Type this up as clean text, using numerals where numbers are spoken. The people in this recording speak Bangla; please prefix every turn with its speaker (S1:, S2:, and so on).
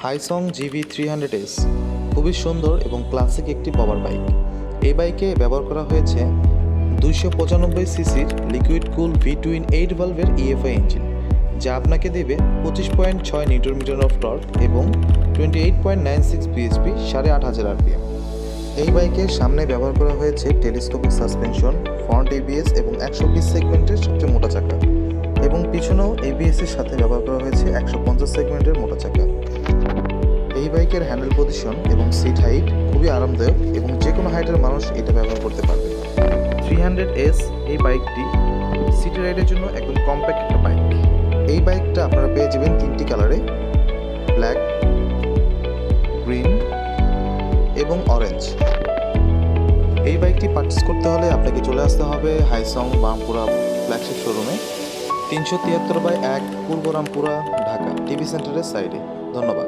S1: হাইসং GV300S খুবই সুন্দর এবং ক্লাসিক একটি পাওয়ার বাইক। এই বাইকে ব্যবহার করা হয়েছে 295 সিসির লিকুইড কুল V-twin 8 ভালভের EFI ইঞ্জিন, যা আপনাকে দেবে 25.6 নিউটন মিটার অফ টর্ক এবং 28.96 bhp 8500 RPM। এই বাইকের সামনে ব্যবহার করা হয়েছে টেলিস্কোপিক সাসপেনশন, ফ্রন্ট ABS এবং 120 সেগমেন্টের সবচেয়ে মোটা চাকা, এবং পিছনেও ABS এর সাথে ব্যবহার করা হয়েছে 150 সেগমেন্টের মোটা চাকা। এই বাইকের হ্যান্ডেল পজিশন এবং সিট হাইট খুবই আরামদায়ক এবং যে কোনো হাইটের মানুষ এটা ব্যবহার করতে পারবে। 300S এই বাইকটি সিটি রাইডের জন্য একদম কম্প্যাক্ট একটা বাইক। এই বাইকটা আপনারা পেয়ে যাবেন তিনটি কালারে, ব্ল্যাক, গ্রিন এবং অরেঞ্জ। এই বাইকটি পারচেস করতে হলে আপনাকে চলে আসতে হবে হাইসং বামপুরা ফ্ল্যাগশিপ শোরুমে, 373/1 পূর্ব রামপুরা, ঢাকা টিভি সেন্টারের সাইডে। ধন্যবাদ।